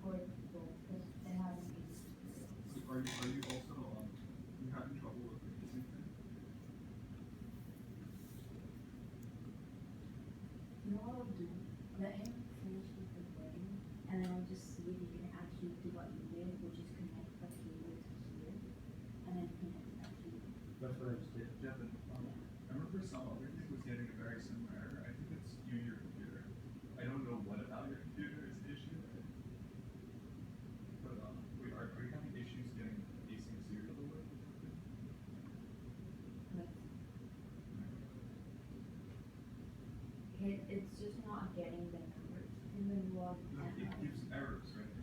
for both because they haven't been. So are you also you having trouble with the pacing thing? You know what I'll do? Let him finish with the wedding, and then I'll just see if he can actually do what you did, which is connect the cable to here, and then connect that cable. That's what I just did. Yeah, but I remember some other thing was getting a very similar error. I think it's you, your computer. I don't know what about your computer is the issue. But wait, are you having issues getting async serial to work? But it's just not getting the numbers in the log. No, it gives errors, right?